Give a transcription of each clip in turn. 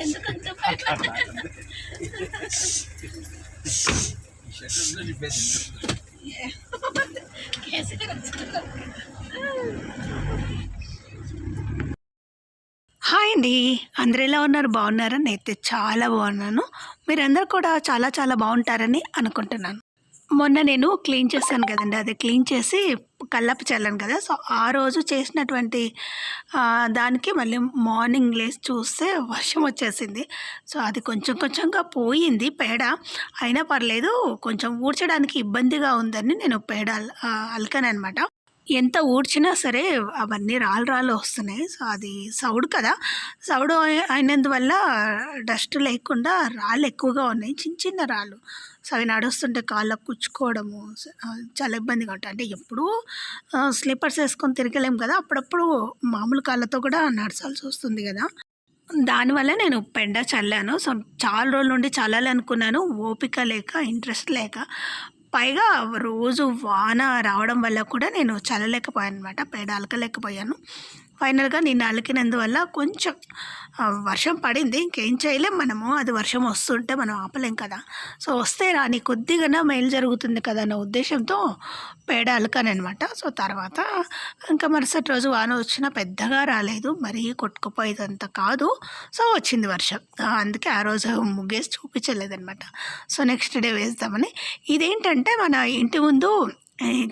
ఎందుకంత హాయ్ అండి, అందరు ఎలా ఉన్నారు? బాగున్నారా? నేనైతే చాలా బాగున్నాను. మీరందరూ కూడా చాలా చాలా బాగుంటారని అనుకుంటున్నాను. మొన్న నేను క్లీన్ చేశాను కదండి, అది క్లీన్ చేసి కల్లాపు చల్లాను కదా. సో ఆ రోజు చేసినటువంటి దానికి మళ్ళీ మార్నింగ్ లేసి చూస్తే వర్షం వచ్చేసింది. సో అది కొంచెం కొంచెంగా పోయింది పేడ, అయినా పర్లేదు. కొంచెం ఊడ్చడానికి ఇబ్బందిగా ఉందని నేను పేడ అలకాను అనమాట. ఎంత ఊడ్చినా సరే అవన్నీ రాళ్ళు రాళ్ళు వస్తున్నాయి. సో అది సౌడు కదా, సౌడు అయినందువల్ల డస్ట్ లేకుండా రాళ్ళు ఎక్కువగా ఉన్నాయి, చిన్న చిన్న రాళ్ళు. సో అవి నడుస్తుంటే కాళ్ళకు కుచ్చుకోవడము చాలా ఇబ్బందిగా ఉంటుంది. అంటే ఎప్పుడూ స్లీపర్స్ వేసుకొని తిరగలేము కదా, అప్పుడప్పుడు మామూలు కాళ్ళతో కూడా నడచాల్సి వస్తుంది కదా. దానివల్ల నేను పెండ చల్లాను. సో చాలా రోజుల నుండి చల్లాలి అనుకున్నాను, ఓపిక లేక ఇంట్రెస్ట్ లేక, పైగా రోజు వాన రావడం వల్ల కూడా నేను చల్లలేకపోయాను అనమాట, పేడ అలకలేకపోయాను. ఫైనల్గా నేను అలికినందువల్ల కొంచెం వర్షం పడింది, ఇంకేం చేయలేం మనము. అది వర్షం వస్తుంటే మనం ఆపలేం కదా. సో వస్తే రాని కొద్దిగా మేలు జరుగుతుంది కదా అన్న ఉద్దేశంతో పేడ అలకానమాట. సో తర్వాత ఇంకా మరుసటి రోజు వాన వచ్చినా పెద్దగా రాలేదు, మరీ కొట్టుకుపోయేదంత కాదు. సో వచ్చింది వర్షం, అందుకే ఆ రోజు ముగ్గేసి చూపించలేదనమాట. సో నెక్స్ట్ డే వేద్దామని. ఇదేంటంటే మన ఇంటి ముందు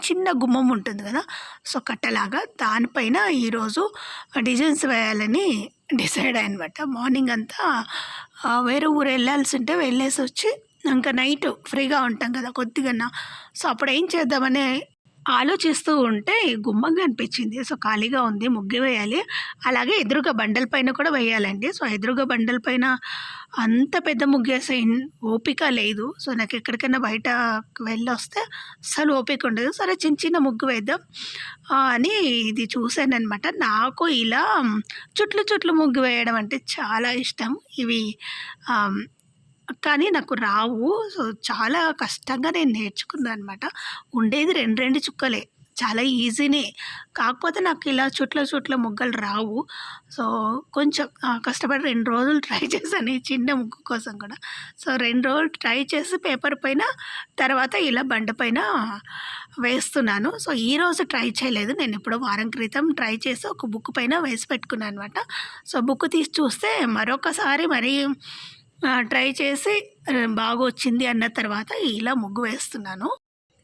చిన్న గుమ్మం ఉంటుంది కదా, సో కట్టలాగా దానిపైన ఈరోజు డిజైన్స్ వేయాలని డిసైడ్ అయ్యనమాట. మార్నింగ్ అంతా వేరే ఊరు వెళ్ళాల్సి ఉంటే వెళ్ళేసి వచ్చి ఇంకా నైట్ ఫ్రీగా ఉంటాం కదా కొద్దిగా. సో అప్పుడు ఏం చేద్దామని ఆలోచిస్తూ ఉంటే గుమ్మంగా అనిపించింది. సో ఖాళీగా ఉంది, ముగ్గు వేయాలి. అలాగే ఎదురుగా బండల పైన కూడా వేయాలండి. సో ఎదురుగా బండల పైన అంత పెద్ద ముగ్గు వేసే ఓపిక లేదు. సో నాకు ఎక్కడికైనా బయటకు వెళ్ళొస్తే అసలు ఓపిక ఉండదు. సరే చిన్న చిన్న ముగ్గు వేద్దాం అని ఇది చూశాను అనమాట. నాకు ఇలా చుట్లు ముగ్గు వేయడం అంటే చాలా ఇష్టం. ఇవి కానీ నాకు రావు. సో చాలా కష్టంగా నేను నేర్చుకున్నాను అనమాట. ఉండేది రెండు చుక్కలే, చాలా ఈజీనే. కాకపోతే నాకు ఇలా చుట్ల ముగ్గలు రావు. సో కొంచెం కష్టపడి 2 రోజులు ట్రై చేశాను ఈ చిన్న ముగ్గు కోసం కూడా. సో 2 రోజులు ట్రై చేసి పేపర్ పైన, తర్వాత ఇలా బండ పైన వేస్తున్నాను. సో ఈరోజు ట్రై చేయలేదు, నేను ఎప్పుడో వారం క్రితం ట్రై చేసి ఒక బుక్ పైన వేసి పెట్టుకున్నాను అనమాట. సో బుక్ తీసి చూస్తే మరొకసారి మరీ ట్రై చేసి బాగా వచ్చింది అన్న తర్వాత ఇలా ముగ్గు వేస్తున్నాను.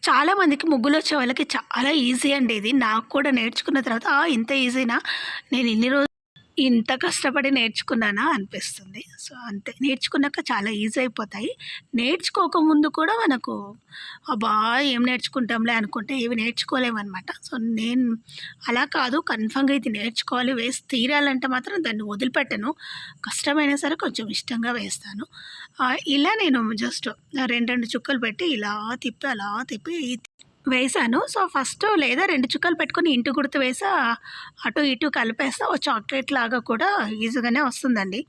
చాలామందికి ముగ్గులు వచ్చే వాళ్ళకి చాలా ఈజీ అండి ఇది. నాకు కూడా నేర్చుకున్న తర్వాత ఇంత ఈజీనా, నేను ఇన్ని రోజులు ఇంత కష్టపడి నేర్చుకున్నానా అనిపిస్తుంది. సో అంతే, నేర్చుకున్నాక చాలా ఈజీ అయిపోతాయి. నేర్చుకోకముందు కూడా మనకు అబ్బా ఏం నేర్చుకుంటాంలే అనుకుంటే ఏవి నేర్చుకోలేమన్నమాట. సో నేను అలా కాదు, కన్ఫామ్గా ఇది నేర్చుకోవాలి, వేసి తీరాలంటే మాత్రం దాన్ని వదిలిపెట్టను. కష్టమైనా సరే కొంచెం ఇష్టంగా వేస్తాను. ఇలా నేను జస్ట్ 2 చుక్కలు పెట్టి ఇలా తిప్పి వేసాను. సో ఫస్ట్ లేదా 2 చుక్కలు పెట్టుకొని ఇంటి గుర్తు వేసా, అటు ఇటు కలిపేస్తా ఓ చాక్లెట్ లాగా కూడా ఈజీగానే వస్తుందండి.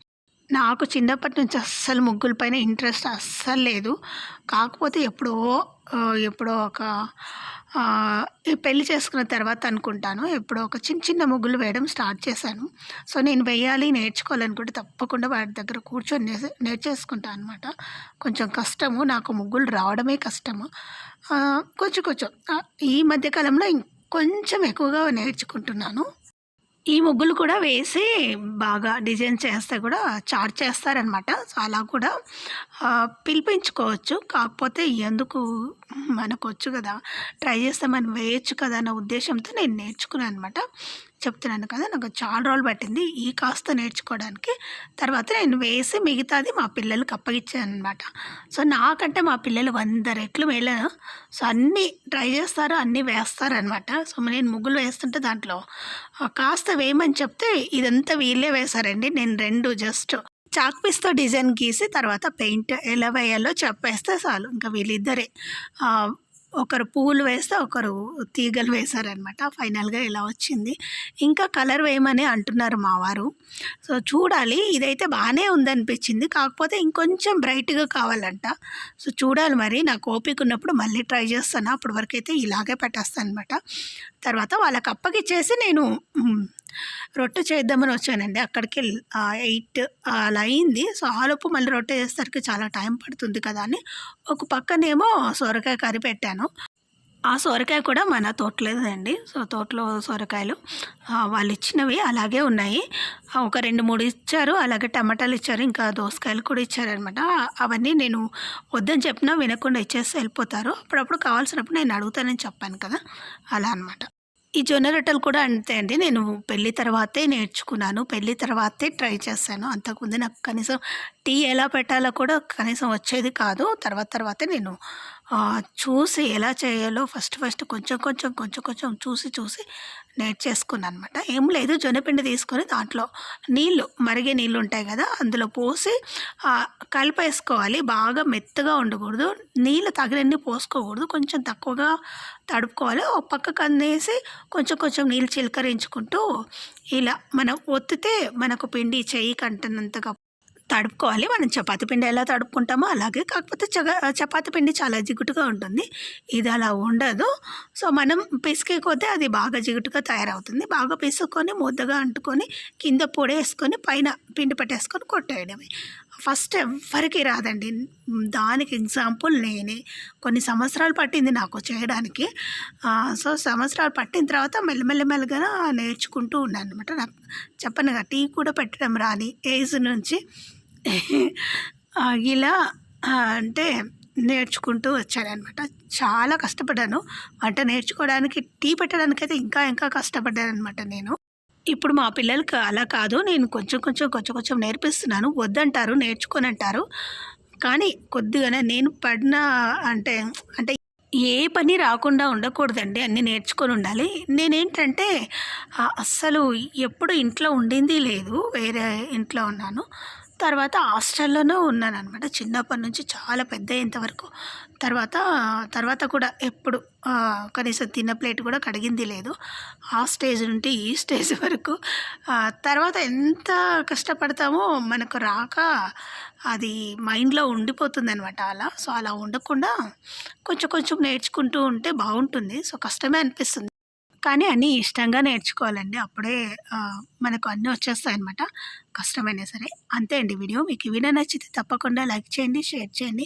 నాకు చిన్నప్పటి నుంచి అస్సలు ముగ్గుల పైన ఇంట్రెస్ట్ అస్సలు లేదు. కాకపోతే ఎప్పుడో ఒక ఈ పెళ్లి చేసుకున్న తర్వాత అనుకుంటాను, ఎప్పుడో ఒక చిన్న ముగ్గులు వేయడం స్టార్ట్ చేశాను. సో నేను వేయాలి, నేర్చుకోవాలనుకుంటే తప్పకుండా వాటి దగ్గర కూర్చొని నేర్చేసుకుంటాను అనమాట. కొంచెం కష్టము, నాకు ముగ్గులు రావడమే కష్టము. కొంచెం ఈ మధ్యకాలంలో ఇంకొంచెం ఎక్కువగా నేర్చుకుంటున్నాను. ఈ ముగ్గులు కూడా వేసి బాగా డిజైన్ చేస్తే కూడా చార్జ్ చేస్తారనమాట. సో అలా కూడా పిలిపించుకోవచ్చు. కాకపోతే ఎందుకు, మనకు వచ్చు కదా, ట్రై చేస్తే మనం వేయచ్చు కదా అన్న ఉద్దేశంతో నేను నేర్చుకున్నాను అనమాట. చెప్తున్నాను కదా, నాకు చాలా రోజులు పట్టింది ఈ కాస్త నేర్చుకోవడానికి. తర్వాత నేను వేసి మిగతాది మా పిల్లలకి అప్పగించాను అనమాట. సో నాకంటే మా పిల్లలు 100 రెట్లు మేలు. సో అన్నీ ట్రై చేస్తారు, అన్నీ వేస్తారనమాట. సో నేను ముగ్గులు వేస్తుంటే దాంట్లో కాస్త వేయమని చెప్తే ఇదంతా వీళ్ళే వేశారండి. నేను 2 జస్ట్ చాక్ పీస్తో డిజైన్ గీసి తర్వాత పెయింట్ ఎలా వేయాలో చెప్పేస్తే చాలు. ఇంకా వీళ్ళిద్దరే ఒకరు పువ్వులు వేస్తే ఒకరు తీగలు వేశారనమాట. ఫైనల్గా ఇలా వచ్చింది. ఇంకా కలర్ వేయమని అంటున్నారు మా వారు. సో చూడాలి, ఇదైతే బాగానే ఉందనిపించింది, కాకపోతే ఇంకొంచెం బ్రైట్గా కావాలంట. సో చూడాలి మరి, నాకు ఓపిక ఉన్నప్పుడు మళ్ళీ ట్రై చేస్తాను. అప్పటి వరకు అయితే ఇలాగే పెట్టేస్తాను అనమాట. తర్వాత వాళ్ళకి అప్పగిచ్చేసి నేను రొట్టె చేద్దామని వచ్చానండి. అక్కడికి 8 అలా అయింది. సో, ఆలోపు మళ్ళీ రొట్టె చేసేసరికి చాలా టైం పడుతుంది కదా అని ఒక పక్కనేమో సొరకాయ కర్రీ పెట్టాను. ఆ సొరకాయ కూడా మన తోటలోదండి. సో, తోటలో సొరకాయలు వాళ్ళిచ్చినవి అలాగే ఉన్నాయి. ఒక 2, 3 ఇచ్చారు. అలాగే టమాటాలు ఇచ్చారు. ఇంకా దోసకాయలు కూడా ఇచ్చారనమాట. అవన్నీ నేను వద్దని చెప్పినా వినకుండా ఇచ్చేసి వెళ్ళిపోతారు. అప్పుడప్పుడు కావాల్సినప్పుడు నేను అడుగుతానని చెప్పాను కదా! అలా అనమాట. ఈ జొన్న రొట్టెలు కూడా అంతే అండి. నేను పెళ్లి తర్వాతే నేర్చుకున్నాను. పెళ్లి తర్వాతే ట్రై చేశాను. అంతకుముందు నాకు కనీసం టీ ఎలా పెట్టాలో కూడా కనీసం వచ్చేది కాదు. తర్వాతే నేను చూసి ఎలా చేయాలో ఫస్ట్ కొంచెం చూసి నేర్చేసుకున్నాననమాట. ఏం లేదు, జొన్నపిండి తీసుకొని దాంట్లో మరిగే నీళ్ళు ఉంటాయి కదా! అందులో పోసి కలిపేసుకోవాలి. బాగా మెత్తగా ఉండకూడదు. నీళ్ళు తగినన్ని పోసుకోకూడదు. కొంచెం తక్కువగా తడుపుకోవాలి. ఒక పక్కకు అనేసి కొంచెం నీళ్ళు చిలకరించుకుంటూ ఇలా మనం ఒత్తితే మనకు పిండి చెయ్యికి అంటనంతగా తడుపుకోవాలి. మనం చపాతీ పిండి ఎలా తడుపుకుంటామో అలాగే. కాకపోతే చపాతీ పిండి చాలా జిగుటుగా ఉంటుంది. ఇది అలా ఉండదు. సో, మనం పిసికే కొద్దీ అది బాగా జిగుటుగా తయారవుతుంది. బాగా పిసుక్కొని ముద్దగా అంటుకొని కింద పొడేసుకొని పైన పిండి పెట్టేసుకొని కొట్టేయడమే. ఫస్ట్ ఎవ్వరికీ రాదండి. దానికి ఎగ్జాంపుల్ నేనే. కొన్ని సంవత్సరాలు పట్టింది నాకు చేయడానికి. సో, సంవత్సరాలు పట్టిన తర్వాత మెల్లగా నేర్చుకుంటూ ఉన్నాననమాట. నాకు చెప్పనుగా టీ కూడా పెట్టడం రాని ఏజ్ నుంచి ఇలా అంటే నేర్చుకుంటూ వచ్చాననమాట. చాలా కష్టపడ్డాను. వంట నేర్చుకోవడానికి, టీ పెట్టడానికైతే ఇంకా కష్టపడ్డాననమాట నేను. ఇప్పుడు మా పిల్లలకి అలా కాదు. నేను కొంచెం నేర్పిస్తున్నాను. వద్దంటారు, నేర్చుకోనంటారు. కానీ కొద్దిగానే నేను పడిన అంటే అంటే ఏ పని రాకుండా ఉండకూడదండి. అన్నీ నేర్చుకొని ఉండాలి. నేనేంటంటే అస్సలు ఎప్పుడు ఇంట్లో ఉండింది లేదు. వేరే ఇంట్లో ఉన్నాను. తర్వాత హాస్టల్‌లోనే ఉన్నాననమాట. చిన్నప్పటి నుంచి చాలా పెద్దయ్యేంత వరకు. తర్వాత కూడా ఎప్పుడు కనీసం తిన్న ప్లేట్ కూడా కడిగింది లేదు. ఆ స్టేజ్ నుండి ఈ స్టేజ్ వరకు. తర్వాత ఎంత కష్టపడతామో మనకు రాక అది మైండ్‌లో ఉండిపోతుందనమాట అలా. సో, అలా ఉండకుండా కొంచెం నేర్చుకుంటూ ఉంటే బావుంటుంది. సో, కష్టమే అనిపిస్తుంది. కానీ అన్నీ ఇష్టంగా నేర్చుకోవాలండి. అప్పుడే మనకు అన్నీ వచ్చేస్తాయన్నమాట. కష్టమైనా సరే. అంతే అండి వీడియో. మీకు ఈ వీడియో నచ్చితే తప్పకుండా లైక్ చేయండి, షేర్ చేయండి.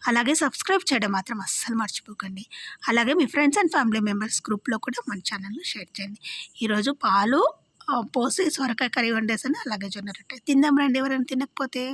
అలాగే సబ్స్క్రైబ్ చేయడం మాత్రం అస్సలు మర్చిపోకండి. అలాగే మీ ఫ్రెండ్స్ అండ్ ఫ్యామిలీ మెంబర్స్ గ్రూప్‌లో కూడా మన ఛానల్‌ని షేర్ చేయండి. ఈరోజు పాలు పోసి సొరకాయ కర్రీ వండేసాను. అలాగే జొన్న రొట్టె. తిందాం రండి ఎవరైనా తినకపోతే.